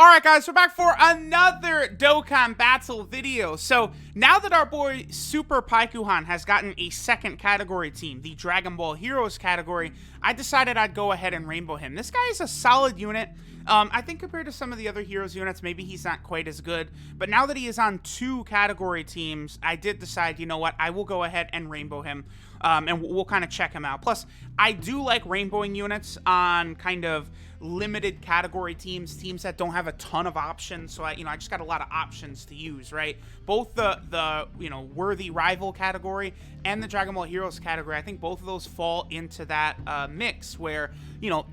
Alright guys, we're back for another Dokkan battle video. So, now that our boy Super PIKKON has gotten a second category team, the Dragon Ball Heroes category, I decided I'd go ahead and rainbow him. This guy is a solid unit. I think compared to some of the other Heroes units, maybe he's not quite as good. But now that he is on two category teams, I did decide, you know what, I will go ahead and rainbow him. And we'll kind of check him out. Plus, I do like rainbowing units on kind of limited category teams that don't have a ton of options. So I just got a lot of options to use, right? Both the worthy rival category and the Dragon Ball Heroes category, I think both of those fall into that mix where,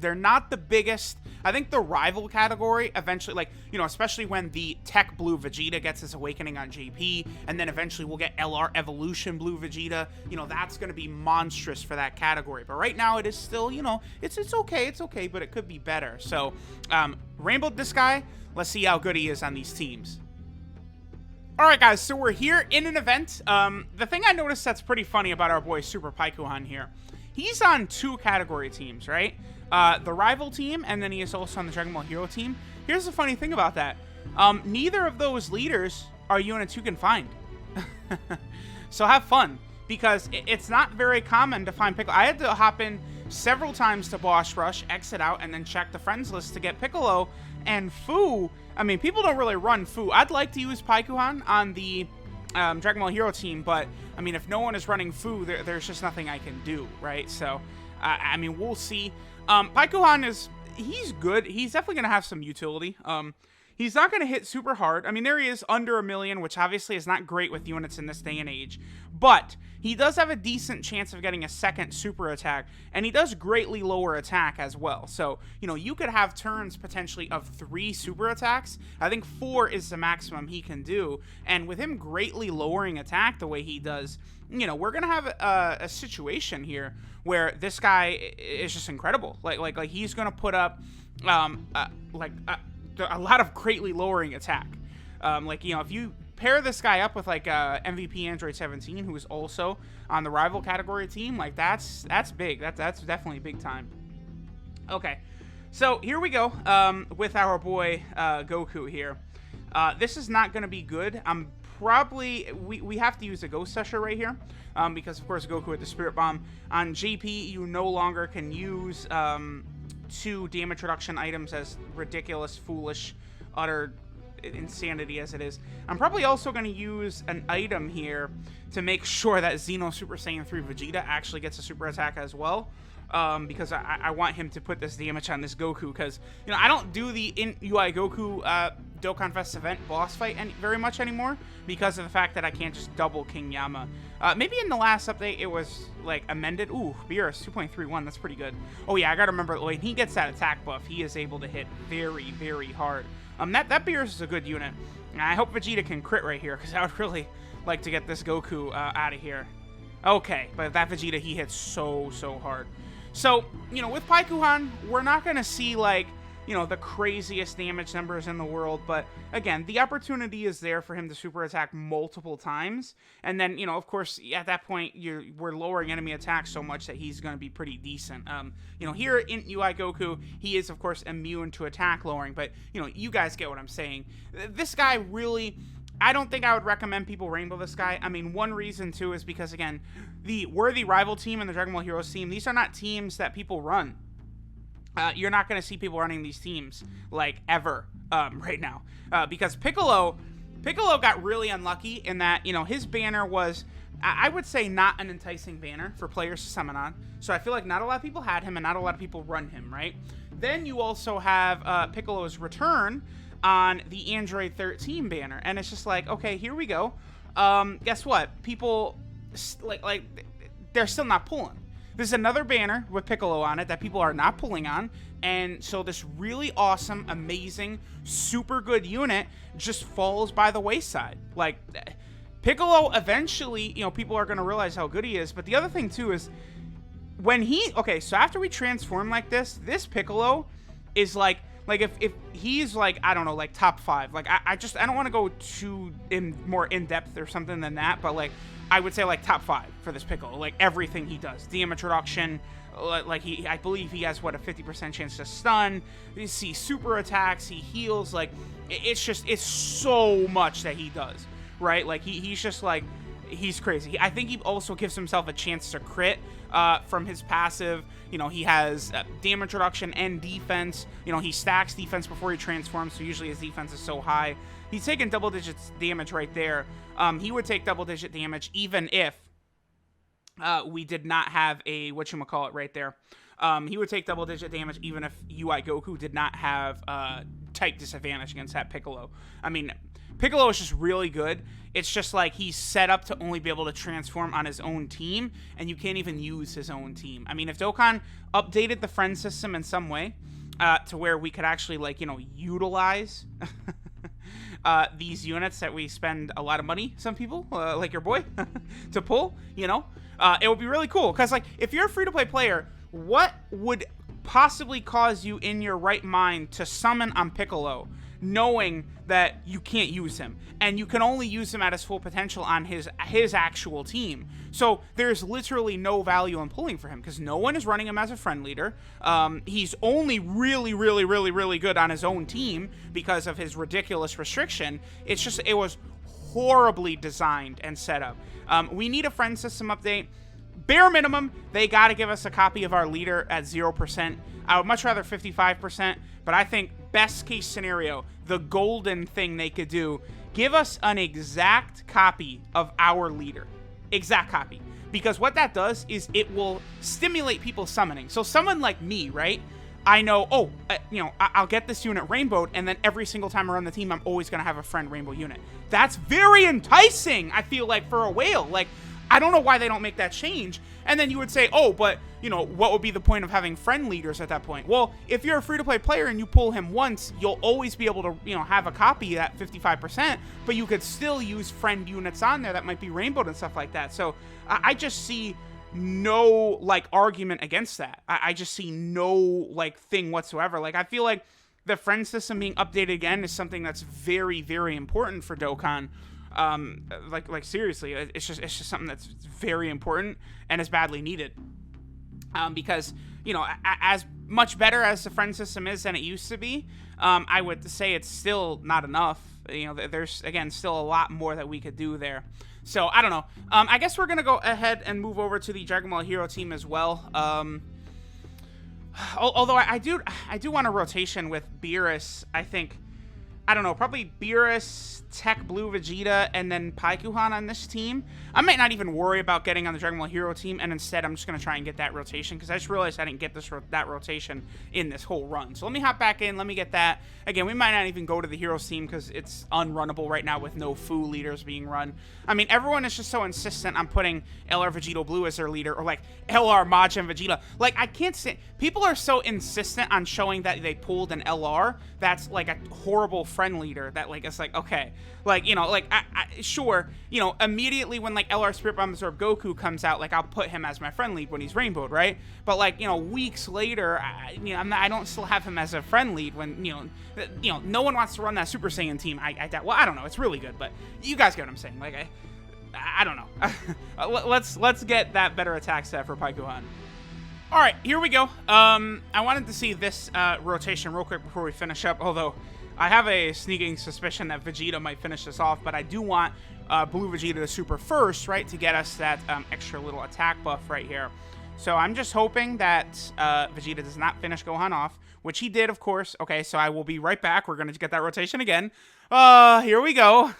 they're not the biggest. I think the rival category eventually, especially when the Tech Blue Vegeta gets his awakening on JP, and then eventually we'll get LR Evolution Blue Vegeta, that's going to be monstrous for that category. But right now it is still, it's okay, but it could be better. So, rainbowed this guy. Let's see how good he is on these teams. Alright guys, so we're here in an event. The thing I noticed that's pretty funny about our boy Super PIKKON here, he's on two category teams, right? The rival team, and then he is also on the Dragon Ball Hero team. Here's the funny thing about that. Neither of those leaders are units you can find. So have fun, because it's not very common to find Piccolo. I had to hop in several times to boss rush, exit out, and then check the friends list to get Piccolo and Fu. I mean, people don't really run Fu. I'd like to use PIKKON on the Dragon Ball Hero team, but I mean, if no one is running Fu, there's just nothing I can do, right? So, I mean, we'll see. PIKKON he's good. He's definitely going to have some utility. He's not going to hit super hard. I mean, there he is, under 1 million, which obviously is not great with units in this day and age. But he does have a decent chance of getting a second super attack, and he does greatly lower attack as well. So, you could have turns potentially of 3 super attacks. I think 4 is the maximum he can do. And with him greatly lowering attack the way he does, we're going to have a situation here where this guy is just incredible. Like he's going to put up, a lot of greatly lowering attack. If you pair this guy up with MVP Android 17, who is also on the rival category team, that's big. That's definitely big time. Okay, so here we go with our boy Goku here. This is not going to be good. We have to use a Ghost Usher right here, because of course Goku with the Spirit Bomb on JP, you no longer can use 2 damage reduction items, as ridiculous, foolish, utter insanity as it is. I'm probably also going to use an item here to make sure that Xeno Super Saiyan 3 Vegeta actually gets a super attack as well, because I want him to put this damage on this Goku, because I don't do the UI Goku Dokkan Fest event boss fight very much anymore, because of the fact that I can't just double King Yama. Maybe in the last update it was amended. Ooh, Beerus 2.31, that's pretty good. Oh yeah, I gotta remember, when he gets that attack buff, he is able to hit very, very hard. That Beerus is a good unit. I hope Vegeta can crit right here, because I would really like to get this Goku out of here. Okay, but that Vegeta, he hits so hard. So, with PIKKON, we're not gonna see the craziest damage numbers in the world, but again, the opportunity is there for him to super attack multiple times, and then, of course, at that point, we're lowering enemy attack so much that he's going to be pretty decent. Here in UI Goku, he is, of course, immune to attack lowering, but, you guys get what I'm saying. This guy really, I don't think I would recommend people rainbow this guy. I mean, one reason, too, is because, again, the worthy rival team and the Dragon Ball Heroes team, these are not teams that people run. You're not going to see people running these teams, ever, right now. Because Piccolo got really unlucky in that, his banner was, I would say, not an enticing banner for players to summon on. So I feel like not a lot of people had him, and not a lot of people run him, right? Then you also have Piccolo's return on the Android 13 banner. And it's just okay, here we go. Guess what? People, they're still not pulling. There's another banner with Piccolo on it that people are not pulling on, and so this really awesome, amazing, super good unit just falls by the wayside. Piccolo eventually, people are going to realize how good he is, but the other thing too is when so after we transform like this Piccolo is if he's I don't know, top 5. I don't want to go too more in depth or something than that, but I would say top 5 for this Piccolo. Everything he does, damage reduction, Like, I believe he has, what, a 50% chance to stun. You see super attacks, he heals. Like, it's so much that he does, right? Like, he's just, like, he's crazy. I think he also gives himself a chance to crit from his passive. You know, he has damage reduction and defense. You know, he stacks defense before he transforms, so usually his defense is so high. He's taking double digits damage right there. He would take double digit damage even if we did not have a whatchamacallit right there. He would take double digit damage even if UI Goku did not have type disadvantage against that Piccolo. I mean, Piccolo is just really good. It's just like he's set up to only be able to transform on his own team, and you can't even use his own team. I mean, if Dokkan updated the friend system in some way to where we could actually, like, you know, utilize these units that we spend a lot of money, some people, like your boy, to pull, you know, it would be really cool. Because, like, if you're a free-to-play player, what would possibly cause you in your right mind to summon on Piccolo, knowing that you can't use him, and you can only use him at his full potential on his actual team? So there's literally no value in pulling for him because no one is running him as a friend leader. He's only really good on his own team because of his ridiculous restriction. It's just, it was horribly designed and set up. We need a friend system update. Bare minimum, they got to give us a copy of our leader at 0%. I would much rather 55%, but I think best case scenario, the golden thing they could do, give us an exact copy of our leader. Exact copy. Because what that does is it will stimulate people summoning. So someone like me, right? I know, you know, I'll get this unit rainbowed, and then every single time around the team, I'm always going to have a friend rainbow unit. That's very enticing, I feel like, for a whale. Like, I don't know why they don't make that change. And then you would say, oh, but, you know, what would be the point of having friend leaders at that point? Well, if you're a free-to-play player and you pull him once, you'll always be able to, you know, have a copy at 55%, but you could still use friend units on there that might be rainbowed and stuff like that. So I just see no, like, argument against that. I just see no, like, thing whatsoever. Like, I feel like the friend system being updated again is something that's very, very important for Dokkan. Like seriously, it's just something that's very important and is badly needed. Because, you know, as much better as the friend system is than it used to be, I would say it's still not enough. You know, there's, again, still a lot more that we could do there. So, I don't know. I guess we're going to go ahead and move over to the Dragon Ball Hero team as well. Although I do want a rotation with Beerus, I think. I don't know, probably Beerus, Tech Blue Vegeta, and then PIKKON on this team. I might not even worry about getting on the Dragon Ball Hero team, and instead I'm just going to try and get that rotation, because I just realized I didn't get that rotation in this whole run. So let me hop back in, let me get that. Again, we might not even go to the Heroes team, because it's unrunnable right now with no Fu leaders being run. I mean, everyone is just so insistent on putting LR Vegito Blue as their leader, or like LR Majin Vegeta. Like, I can't say, people are so insistent on showing that they pulled an LR that's like a horrible friend leader that, like, it's like, okay, like, you know, like, sure, you know, immediately when, like, LR Spirit Bomb Absorb Goku comes out, like, I'll put him as my friend lead when he's rainbowed, right? But, like, you know, weeks later, I don't still have him as a friend lead when, you know, no one wants to run that Super Saiyan team. Well, I don't know, it's really good, but you guys get what I'm saying. Like, I don't know. Let's get that better attack set for PIKKON. All right, here we go. I wanted to see this rotation real quick before we finish up, although I have a sneaking suspicion that Vegeta might finish this off, but I do want Blue Vegeta to super first, right, to get us that extra little attack buff right here. So I'm just hoping that Vegeta does not finish Gohan off, which he did, of course. Okay, so I will be right back. We're going to get that rotation again. Here we go.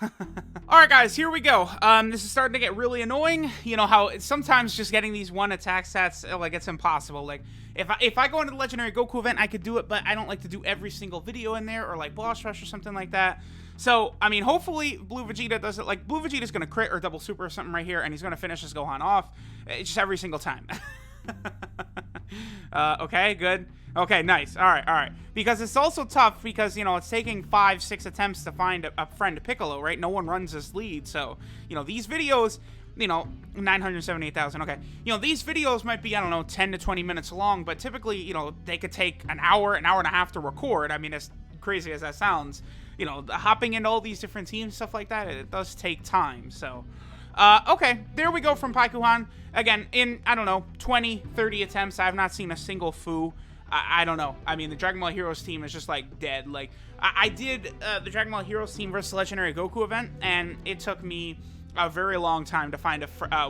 All right, guys, here we go. This is starting to get really annoying. You know how sometimes just getting these one attack stats, like, it's impossible. Like, if I go into the Legendary Goku event, I could do it, but I don't like to do every single video in there, or like Boss Rush or something like that. So, I mean, hopefully Blue Vegeta does it. Like, Blue Vegeta's going to crit or double super or something right here, and he's going to finish his Gohan off. It's just every single time. Okay, good. Okay, nice. All right. Because it's also tough because, you know, it's taking 5-6 attempts to find a friend to Piccolo, right? No one runs this lead. So, you know, these videos, you know, 978,000. Okay. You know, these videos might be, I don't know, 10 to 20 minutes long, but typically, you know, they could take an hour and a half to record. I mean, as crazy as that sounds, you know, hopping into all these different teams, stuff like that, it does take time. So, Okay, there we go from PIKKON. Again, in, I don't know, 20, 30 attempts, I have not seen a single foo. I don't know. I mean, the Dragon Ball Heroes team is just, like, dead. Like, I did the Dragon Ball Heroes team versus Legendary Goku event, and it took me a very long time to find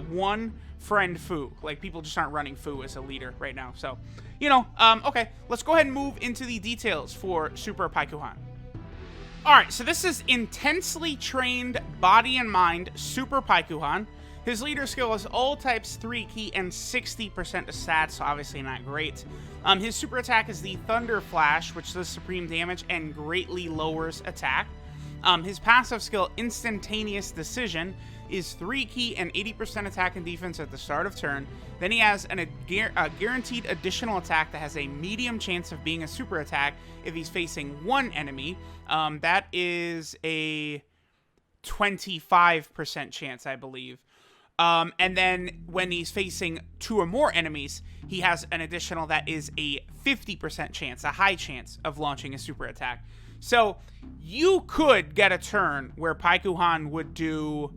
one friend foo. Like, people just aren't running foo as a leader right now. So, you know, okay, let's go ahead and move into the details for Super PIKKON. Alright, so this is intensely trained body and mind Super PIKKON. His leader skill is all types 3 key and 60% to stats, so obviously not great. His super attack is the Thunder Flash, which does supreme damage and greatly lowers attack. His passive skill, Instantaneous Decision, is 3 key and 80% attack and defense at the start of turn. Then he has a guaranteed additional attack that has a medium chance of being a super attack if he's facing one enemy. That is a 25% chance, I believe. And then when he's facing 2 or more enemies, he has an additional that is a 50% chance, a high chance of launching a super attack. So you could get a turn where PIKKON would do,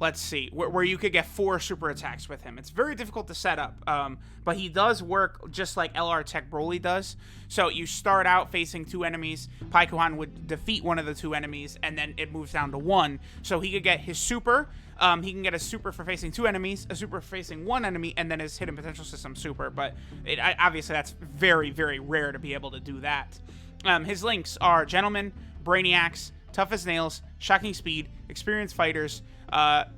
let's see, where you could get 4 super attacks with him. It's very difficult to set up, but he does work just like LR Tech Broly does. So you start out facing 2 enemies, PIKKON would defeat one of the 2 enemies, and then it moves down to 1. So he could get his super, he can get a super for facing 2 enemies, a super for facing 1 enemy, and then his hidden potential system super. But obviously that's very, very rare to be able to do that. His links are Gentlemen, Brainiacs, Tough as Nails, Shocking Speed, Experienced Fighters,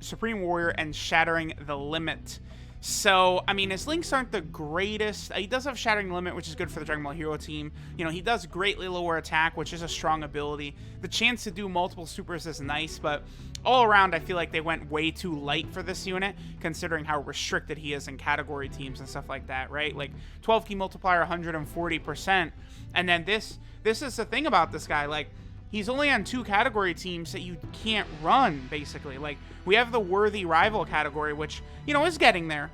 Supreme Warrior, and Shattering the Limit. So, I mean, his links aren't the greatest. He does have Shattering the Limit, which is good for the Dragon Ball Hero team. You know, he does greatly lower attack, which is a strong ability. The chance to do multiple supers is nice, but all around, I feel like they went way too light for this unit, considering how restricted he is in category teams and stuff like that, right? Like, 12 key multiplier, 140%. And then this is the thing about this guy, like, he's only on 2 category teams that you can't run, basically. Like, we have the Worthy Rival category, which, you know, is getting there.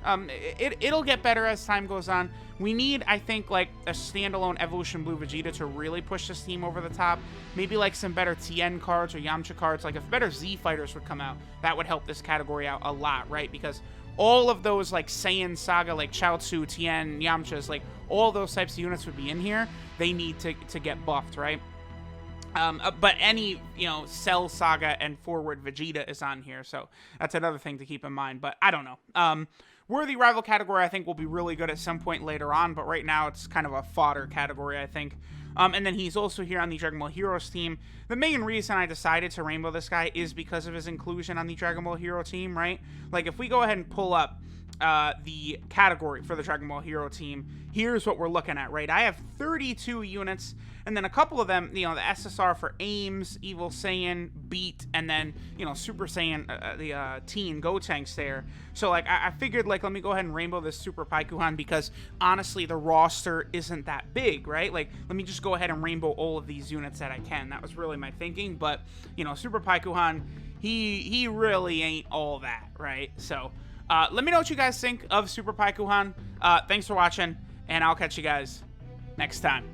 It'll get better as time goes on. We need, I think, like, a standalone Evolution Blue Vegeta to really push this team over the top. Maybe, like, some better TN cards or Yamcha cards. Like, if better Z fighters would come out, that would help this category out a lot, right? Because all of those, like, Saiyan Saga, like Chaozu, Tien, Yamchas, like, all those types of units would be in here. They need to get buffed, right? But any, you know, Cell Saga and Forward Vegeta is on here, so that's another thing to keep in mind, but I don't know. Worthy Rival category, I think, will be really good at some point later on, but right now it's kind of a fodder category, I think. And then he's also here on the Dragon Ball Heroes team. The main reason I decided to rainbow this guy is because of his inclusion on the Dragon Ball Hero team, right? Like, if we go ahead and pull up the category for the Dragon Ball Hero team, here's what we're looking at, right? I have 32 units, and then a couple of them, you know, the SSR for Ames, Evil Saiyan, Beat, and then, you know, Super Saiyan, the Teen Gotenks there. So, like, I figured, like, let me go ahead and rainbow this Super PIKKON because, honestly, the roster isn't that big, right? Like, let me just go ahead and rainbow all of these units that I can. That was really my thinking, but, you know, Super PIKKON, he really ain't all that, right? So, let me know what you guys think of Super PIKKON. Thanks for watching, and I'll catch you guys next time.